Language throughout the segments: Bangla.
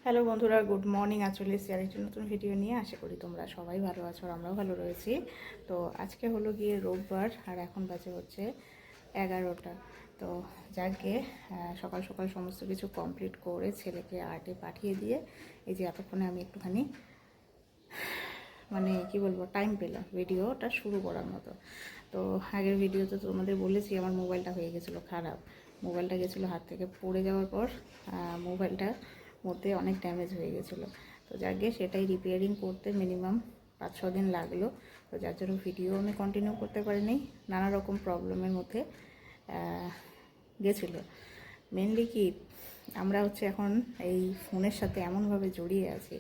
হ্যালো বন্ধুরা, গুড মর্নিং। চলে এসেছি আরেকটি নতুন ভিডিও নিয়ে। আশা করি তোমরা সবাই ভালো আছো আর আমরাও ভালো রয়েছি। তো আজকে হলো গিয়ে রোববার আর এখন বাজে হচ্ছে 11টা। তো যাকে সকাল সকাল সমস্ত কিছু কমপ্লিট করে ছেলেকে আর্টে পাঠিয়ে দিয়ে এই যে এতক্ষণে আমি একটুখানি মানে কি বলবো টাইম পেলাম ভিডিওটা শুরু করার মতো। তো আগের ভিডিওতে তোমাদের বলেছি আমার মোবাইলটা হয়ে গেছিলো খারাপ। মোবাইলটা গেছিলো হাত থেকে পড়ে যাওয়ার পর মোবাইলটার মধ্যে অনেক ড্যামেজ হয়ে গেছিলো। তো যাকে সেটাই রিপেয়ারিং করতে মিনিমাম 5-6 দিন লাগলো। তো যার জন্য ভিডিও আমি কন্টিনিউ করতে পারিনি, নানা রকম প্রবলেমের মধ্যে গেছিলো। মেনলি কি আমরা হচ্ছে এখন এই ফোনের সাথে এমনভাবে জড়িয়ে আছি,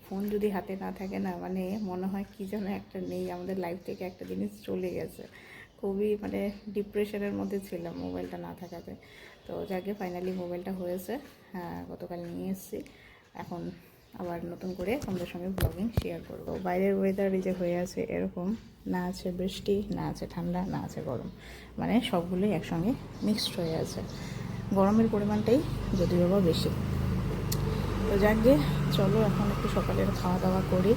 ফোন যদি হাতে না থাকে না মানে মনে হয় কি যেন একটা নেই, আমাদের লাইফ থেকে একটা জিনিস চলে গেছে। খুবই মানে ডিপ্রেশনের মধ্যে ছিলাম মোবাইলটা না থাকাতে। তো যাকে ফাইনালি মোবাইলটা হয়েছে, গতকাল নিয়ে এসেছি। এখন আবার নতুন করে তোমাদের সঙ্গে ব্লগিং শেয়ার করবো। বাইরের ওয়েদার এই যে হয়ে আছে এরকম, না আছে বৃষ্টি, না আছে ঠান্ডা, না আছে গরম, মানে সবগুলোই একসঙ্গে মিক্সড হয়ে আছে। গরমের পরিমাণটাই যদিও বা বেশি। তো যাকে চলো এখন একটু সকালের খাওয়া দাওয়া করি।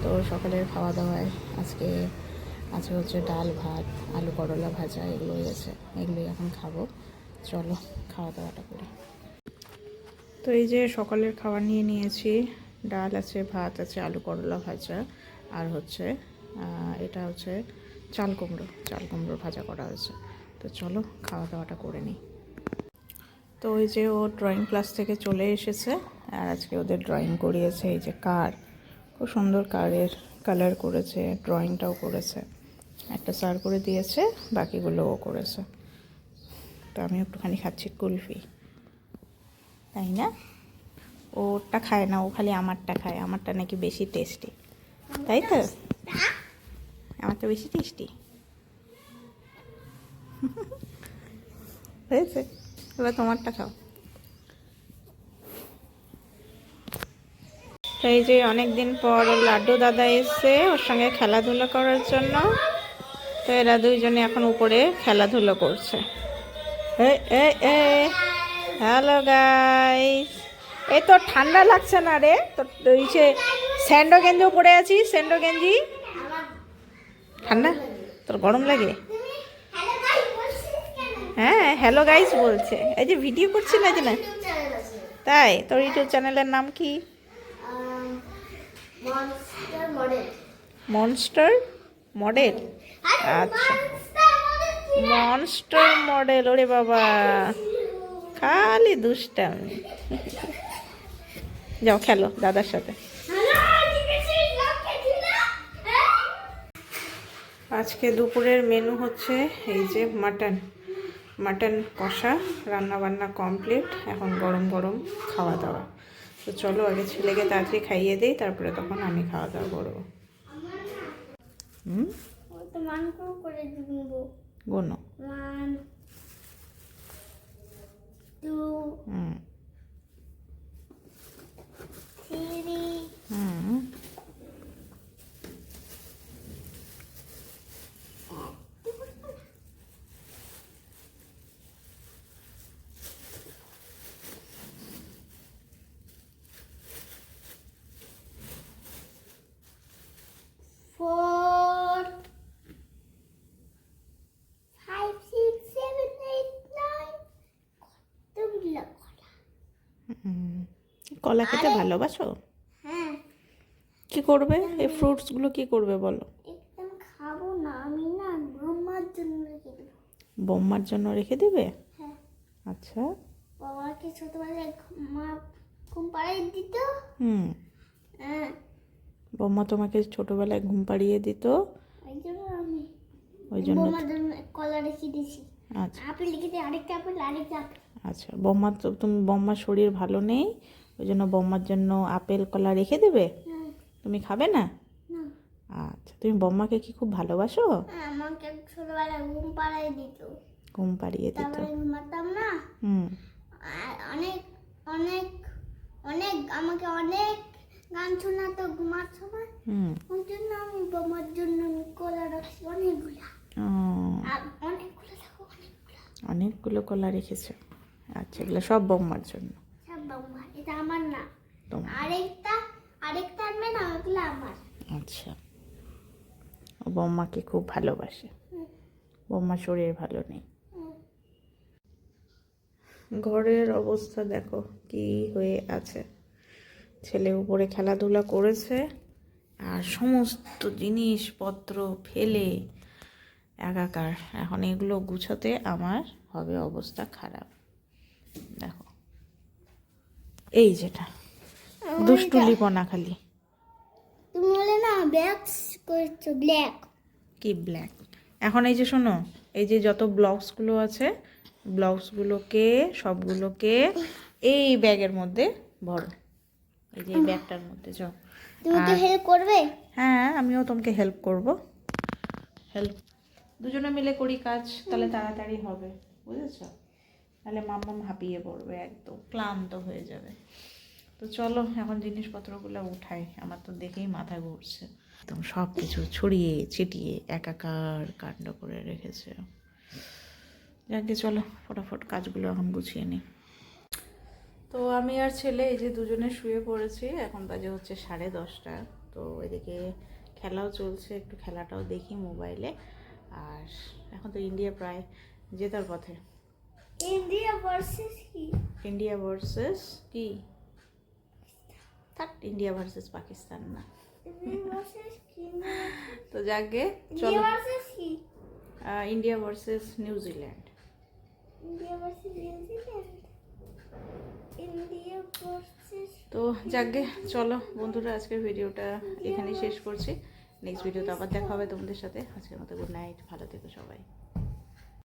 তো সকালের খাওয়া দাওয়ায় আজকে আছে হচ্ছে ডাল, ভাত, আলু করলা ভাজা, এগুলোই আছে, এগুলোই এখন খাবো। চলো খাওয়া দাওয়াটা করি। তো এই যে সকালের খাওয়া নিয়ে নিয়েছি, ডাল আছে, ভাত আছে, আলু করলা ভাজা, আর হচ্ছে এটা হচ্ছে চাল কুমড়ো ভাজা করা হয়েছে। তো চলো খাওয়া দাওয়াটা করে নিই। তো ওই যে ও ড্রয়িং ক্লাস থেকে চলে এসেছে আর আজকে ওদের ড্রয়িং করিয়েছে। এই যে কার, খুব সুন্দর কারের কালার করেছে, ড্রয়িংটাও করেছে। একটা স্যার করে দিয়েছে, বাকিগুলো ও করেছে। তো আমি একটুখানি খাচ্ছি কুলফি, তাই না? ওটা খায় না, ও খালি আমারটা খায়, আমারটা নাকি বেশি টেস্টি, তাই তো? আমারটা বেশি টেস্টি হয়েছে। এবার তোমারটা খাও। তো এই যে অনেক দিন পর ওর লাড্ডু দাদা এসছে ওর সঙ্গে খেলাধুলো করার জন্য। তো এরা দুইজনে এখন উপরে খেলাধুলো করছে। হ্যালো গাইস, এই তো ঠান্ডা লাগছে না রে? তো ওই যে স্যান্ডো গেঞ্জিও পরে আছিস, স্যান্ডো গেঞ্জি। ঠান্ডা তোর গরম লাগে? হ্যাঁ হ্যালো গাইস বলছে, এই যে ভিডিও করছি না যে না। তাই তোর ইউটিউব চ্যানেলের নাম কি? Monster model. আচ্ছা, মনস্টার মডেল। ওরে বাবা, খালি দুষ্টামি। যাও খেলো দাদার সাথে। আজকে দুপুরের মেনু হচ্ছে এই যে মাটন কষা, রান্না বান্না কমপ্লিট, এখন গরম গরম খাওয়া দাওয়া। তো চলো আগে ছেলেকে তাড়াতাড়ি খাইয়ে দিই, তারপরে তখন আমি খাওয়া দাওয়া করবো। গোনো 1 2 3 4 5 6 7 8 9 কতগুলো কলা খেতে ভালোবাসো? হ্যাঁ। কি করবে এই ফ্রুটসগুলো, কি করবে বলো? একদম খাবো না আমি, না ব্রহ্মার জন্য রেখে দেবো। বোম্মার জন্য রেখে দিবে? হ্যাঁ। আচ্ছা। বাবাকে ছোটবেলায় মা ঘুম পাড়িয়ে দিত। হ্যাঁ, বোম্মা তোমাকে ছোটবেলায় ঘুম পাড়িয়ে দিত, ওই জন্য বোমার জন্য কলা রেখে দিয়েছি। আচ্ছা আপেল রেখে দিই, আরেকটা আপেল। আচ্ছা, বোম্মার শরীর ভালো নেই, ওই জন্য বোম্মার জন্য আপেল কলা রেখে দেবে। তুমি খাবে না? আচ্ছা, তুমি বোম্মাকে কি খুব ভালোবাসো? আমাকে ছোটবেলায় ঘুম পাড়িয়ে দিত। তারপরে ঘুমাতাম না। অনেক অনেক অনেক আমাকে অনেক গান শোনাতো ঘুমার সময়। ওই জন্য আমি বোমার জন্য কলা রাখছি অনেকগুলো কলা রেখেছো। আচ্ছা, এগুলো সব বোম্মার জন্য? সব বোমা, এটা আমার না। তোমার? আরেকটা আনবে না, ওগুলো আমার। আচ্ছা, ও বৌমাকে খুব ভালোবাসে। বৌমার শরীর ভালো নেই। ঘরের অবস্থা দেখো কি হয়ে আছে। ছেলে উপরে খেলাধুলা করেছে আর সমস্ত জিনিসপত্র ফেলে একাকার। এখন এগুলো গুছাতে আমার হবে অবস্থা খারাপ। দেখো এই যেটা দুষ্টুলিপনা খালি। তুমি বলে না ব্ল্যাক করছো, ব্ল্যাক। কি ব্ল্যাক? এখন এই যে শোনো, এই যে যত ব্লগসগুলো আছে, ব্লগসগুলোকে সবগুলোকে এই ব্যাগের মধ্যে ভরো। এই যে এই ব্যাগটার মধ্যে যাও। তুমি তো হেল্প করবে। হ্যাঁ, আমিও তোমাকে হেল্প করব। হেল্প দুজনে মিলে করি কাজ, তাহলে তাড়াতাড়ি হবে, বুঝেছো? তাহলে মাম্মাম হাঁপিয়ে পড়বে, একদম ক্লান্ত হয়ে যাবে। তো চলো এখন জিনিসপত্রগুলো উঠাই, আমার তো দেখেই মাথা ঘুরছে। একদম সব কিছু ছড়িয়ে ছিটিয়ে একাকার কাণ্ড করে রেখেছে। যাকে চলো ফটাফট কাজগুলো এখন গুছিয়ে নিই। তো আমি আর ছেলে এই যে দুজনে শুয়ে পড়েছি। এখন বাজে হচ্ছে 10:30। তো এদিকে খেলাও চলছে, একটু খেলাটাও দেখি মোবাইলে। আর এখন তো ইন্ডিয়া প্রায় জেতার পথে। ইন্ডিয়া ভার্সেস কি? ইন্ডিয়া ভার্সেস কি? থাক, ইন্ডিয়া ভার্সেস পাকিস্তান না। ইন্ডিয়া ভার্সেস কি? তো যাকে ইন্ডিয়া চলো, ভার্সেস কি? India versus New Zealand. India versus New Zealand. India versus. তো যাকে চলো বন্ধুরা, আজকের ভিডিওটা এখানেই শেষ করছি। নেক্সট ভিডিওতে আবার দেখা হবে তোমাদের সাথে। আজকের মতো গুড নাইট, ভালো থেকো সবাই।